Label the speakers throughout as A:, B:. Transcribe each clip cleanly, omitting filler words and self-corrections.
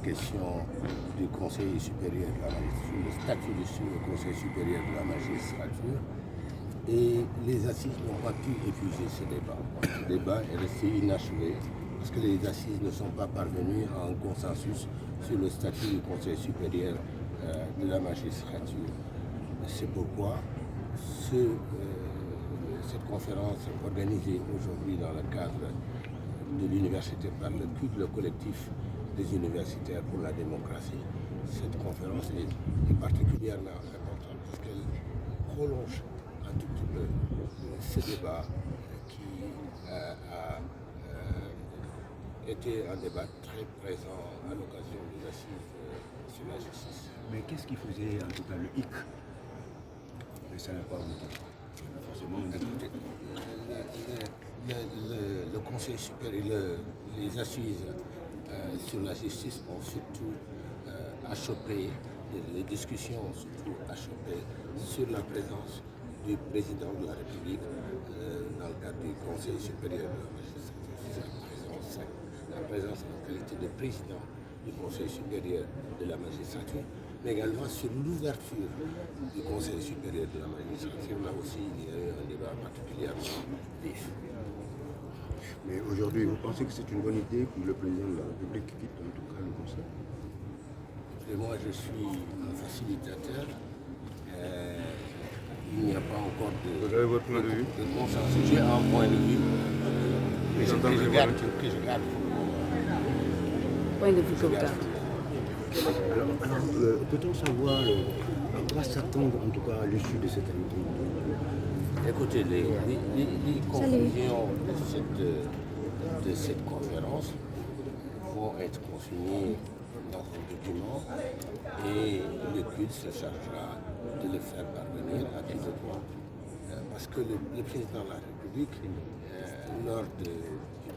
A: question du Conseil supérieur de la magistrature, le statut du Conseil supérieur de la magistrature. Et les assises n'ont pas pu épuiser ce débat. Ce débat est resté inachevé parce que les assises ne sont pas parvenues à un consensus sur le statut du Conseil supérieur de la magistrature. C'est pourquoi cette conférence organisée aujourd'hui dans le cadre de l'université par le CUD, le collectif des universitaires pour la démocratie, cette conférence est particulièrement importante parce qu'elle prolonge un tout petit peu ce débat qui a été un débat très présent à l'occasion des assises sur la justice.
B: Mais qu'est-ce qui faisait en tout cas le hic? Mais ça n'a pas forcément
A: le Conseil supérieur, les assises sur la justice ont surtout achoppé, les discussions ont surtout achoppé sur la présence du président de la République dans le cadre du Conseil supérieur de la magistrature. La présence en qualité de président du Conseil supérieur de la magistrature, mais également sur l'ouverture du Conseil supérieur de la magistrature. Là aussi, il y a eu un débat particulièrement vif.
B: Mais aujourd'hui, vous pensez que c'est une bonne idée que le président de la République quitte en tout cas le Conseil?
A: Et moi, je suis un facilitateur. Il n'y a pas encore
B: Vous avez votre point de vue?
A: de consensus. J'ai un point de vue que je garde pour le moment.
C: Point de vue que vous gardez.
B: Alors peut-on savoir à quoi s'attendre en tout cas à l'issue de cette réunion?
A: Écoutez, les conclusions de cette conférence vont être consignées dans un document et le CUD se chargera de le faire parvenir à qui de droit. Parce que le président de la République, lors du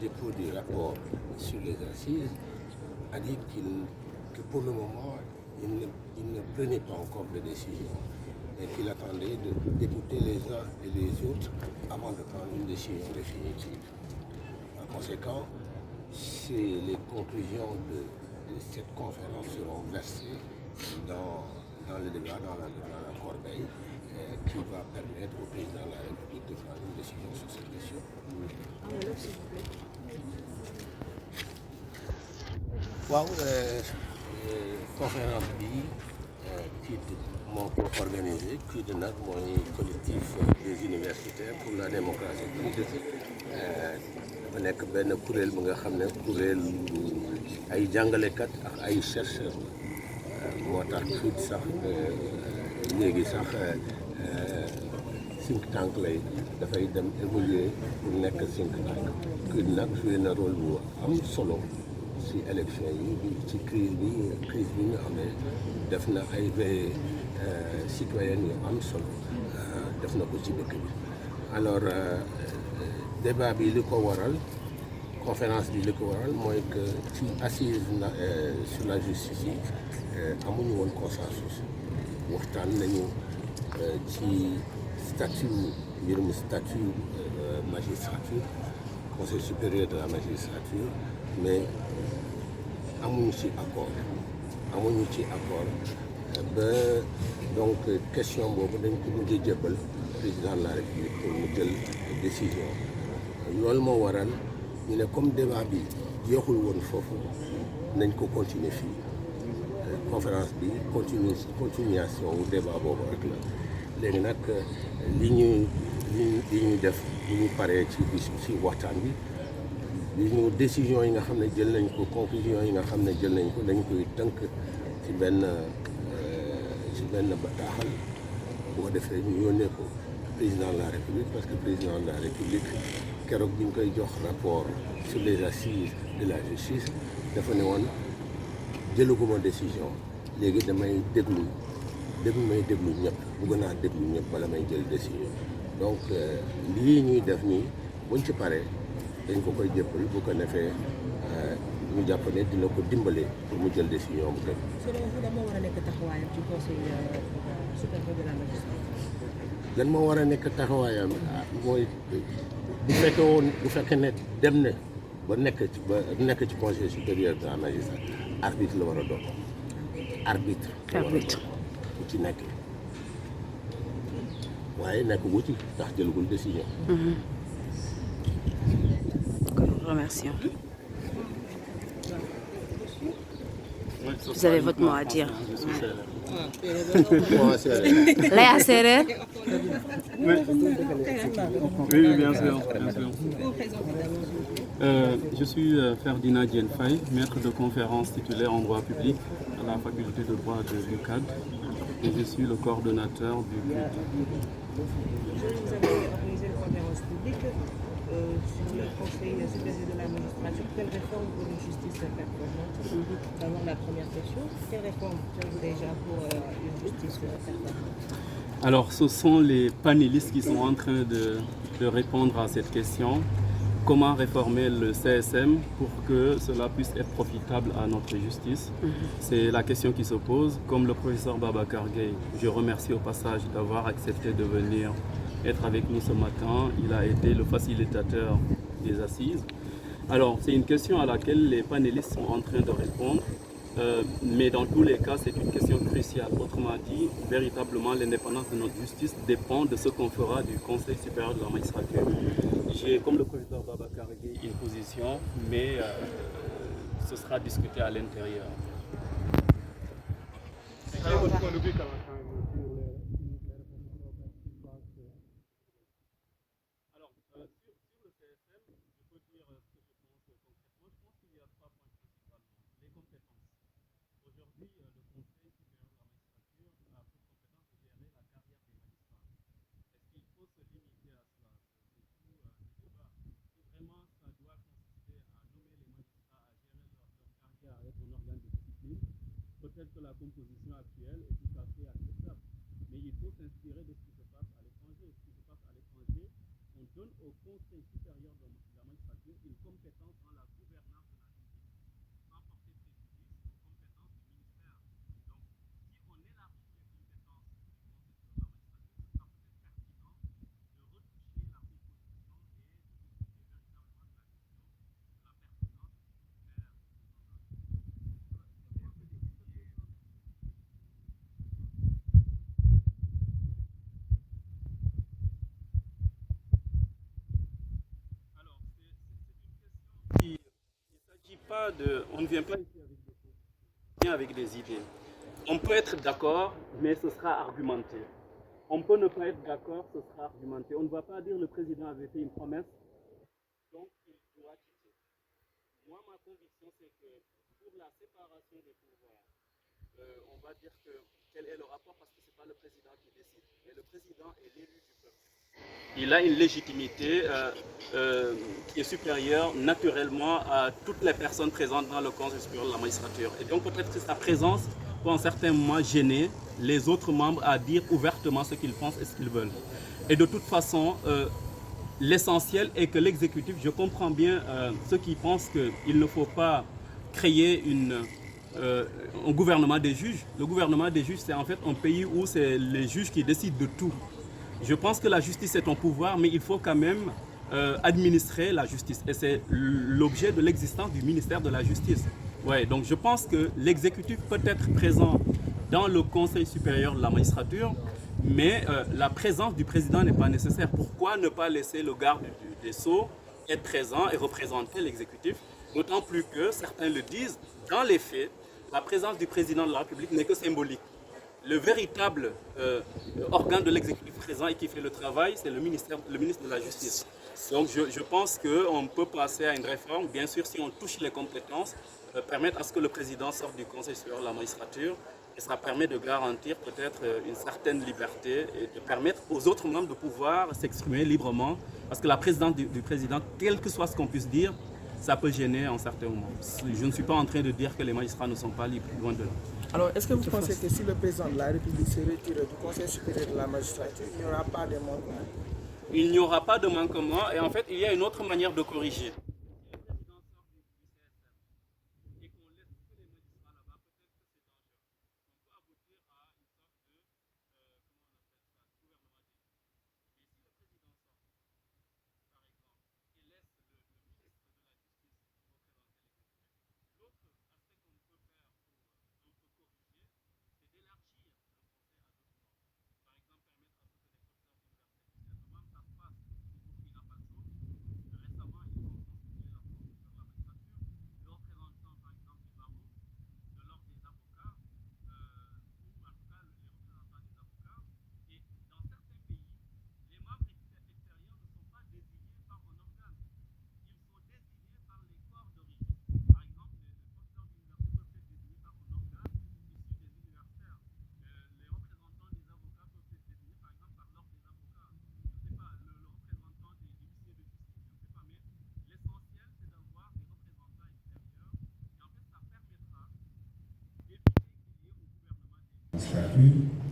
A: dépôt du rapport sur les assises, a dit que pour le moment, il ne prenait pas encore de décision et qu'il attendait d'écouter les uns et les autres avant de prendre une décision définitive. Par conséquent, les conclusions de cette conférence seront versées dans le débat, dans la corbeille, qui va permettre au président de la République de prendre une décision sur cette question. Waaw, conférence bi CUD moo ko organisé. CUD nag mooy collectif des universitaires pour la démocratie. CUD dafa nekk benn kuréel bu nga xam ne kuréel ay jàngalekat ak ay chercheurs moo tax CUD sax léegi sax think tank dafay dem évoluer pour nekk think tank. CUD nag joué na rôle bu am solo ci élection yi ci crise bi ñu amee def na ay veillées citoyennes yu am solo def na ko ci dëkk bi. Alors débat bi li ko waral, conférence bi li ko waral mooy que ci assise sur la justice yi amuñu woon consensus. Waxtaan nañu ci mbirum statut magistrature, Conseil supérieur de la magistrature, mais amuñu ci accord ba donc question boobu dañ ko mujj jébbal président de la République pour mu jël décision. Loolu moo waral ñu ne comme débat bi jeexul woon foofu nañ ko continuer fii. Conférence bi continuation wu débat boobu rek la. Léegi nag li ñu def li ñu paree ci waxtaan bi, li ñu décision yi nga xam ne jël nañ ko, conclusion yi nga xam ne jël nañ ko, dañ koy tënk ci benn bataaxal. bu ko defee ñu yónnee ko président de la République, parce que président de la République keroog bi ñu koy jox rapport sur les assises de la justice dafa ne woon jëlaguma décision, léegi damay déglu ñëpp, bëgg naa déglu ñëpp bala may jël décision. Donc lii ñuy def nii buñ ci paree dañ ko koy jébbal, bu ko defee ñu jàpp ne dina ko dimbale pour mu jël décision bu gën.
C: selon vous lan moo war a nekk taxawaayam ci conseil supérieur de la magistrature?
A: lan moo war a nekk taxawaayam mooy bu fekkee ne dem na ba nekk ci conseil supérieur de la magistrature arbitre la war a doon arbitre la war a doon ku ci nekk waaye nekk gu ci ndax jëlagul décision.
D: Nous remercions. Vous avez votre mot à dire. Léa Serer.
E: Oui, bien sûr. Je suis Ferdinand Diène Faye, maître de conférence titulaire en droit public à la faculté de droit de l'UCAD et je suis le coordonnateur du CUD.
C: Aujourd'hui, vous avez organisé une conférence publique sur le Conseil supérieur de la magistrature. Quelle réforme pour une justice performante? D'abord, la première question. Quelle réforme faites-vous déjà pour une justice performante?
E: Alors, ce sont les panélistes qui sont en train de répondre à cette question. Comment réformer le CSM pour que cela puisse être profitable à notre justice? C'est la question qui se pose. Comme le professeur Babacar Gueye, je remercie au passage d'avoir accepté de venir être avec nous ce matin. Il a été le facilitateur des assises. Alors, c'est une question à laquelle les panélistes sont en train de répondre. Mais dans tous les cas, c'est une question cruciale. Autrement dit, véritablement, l'indépendance de notre justice dépend de ce qu'on fera du Conseil supérieur de la magistrature. J'ai, comme le président Babacar Gueye, une position, mais ce sera discuté à l'intérieur. Alors, sur le CSM, je peux dire ce que je pense concrètement. Je pense qu'il y a 3 points principalement. Les compétences. Aujourd'hui, le Conseil supérieur de la magistrature a pour compétence de gérer la carrière des magistrats. Est-ce qu'il faut se limiter à cela? C'est tout le débat. Si vraiment ça doit consister à nommer les magistrats, à gérer leur carrière, à être un organe de discipline, peut-être que la composition actuelle est tout à fait acceptable. Mais il faut s'inspirer de ce qui se passe à l'étranger. Ce qui se passe à l'étranger, on donne au Conseil supérieur de la magistrature une compétence dans la gouvernance de la justice, sans porter préjudice aux compétences du ministère. Donc, si on élargit les compétences du Conseil supérieur de la magistrature, ce sera peut-être pertinent de retoucher la composition et de discuter véritablement de la question de la pertinence du ministère. Alors, c'est une question qui, il ne s'agit pas de, on ne vient pas ici avec des choses, on vient avec des idées. On peut être d'accord, mais ce sera argumenté. On peut ne pas être d'accord, ce sera argumenté. On ne va pas dire le président avait fait une promesse, donc il doit quitter. Moi, ma conviction, c'est que pour la séparation des pouvoirs, on va dire que quel est le rapport, parce que ce n'est pas le président qui décide, mais le président est l'élu du peuple. Il a une légitimité qui est supérieure naturellement à toutes les personnes présentes dans le Conseil supérieur de la magistrature. Et donc peut-être que sa présence peut en certains moments gêner les autres membres à dire ouvertement ce qu'ils pensent et ce qu'ils veulent. Et de toute façon, l'essentiel est que l'exécutif, je comprends bien ceux qui pensent qu'il ne faut pas créer un gouvernement des juges. Le gouvernement des juges, c'est en fait un pays où c'est les juges qui décident de tout. Je pense que la justice est un pouvoir, mais il faut quand même administrer la justice. Et c'est l'objet de l'existence du ministère de la Justice. Ouais, donc je pense que l'exécutif peut être présent dans le Conseil supérieur de la magistrature, mais la présence du président n'est pas nécessaire. Pourquoi ne pas laisser le garde des Sceaux être présent et représenter l'exécutif? D'autant plus que, certains le disent, dans les faits, la présence du président de la République n'est que symbolique. Le véritable organe de l'exécutif présent et qui fait le travail, c'est le ministre de la Justice. Donc je pense qu'on peut passer à une réforme, bien sûr si on touche les compétences, permettre à ce que le président sorte du Conseil supérieur de la magistrature, et ça permet de garantir peut-être une certaine liberté et de permettre aux autres membres de pouvoir s'exprimer librement, parce que la présidence du président, quel que soit ce qu'on puisse dire, ça peut gêner en certains moments. Je ne suis pas en train de dire que les magistrats ne sont pas libres, loin de là.
F: Alors, est-ce que vous pensez que si le président de la République se retire du Conseil supérieur de la magistrature, il n'y aura pas de manquement?
E: Il n'y aura pas de manquement et en fait, il y a une autre manière de corriger.
G: plus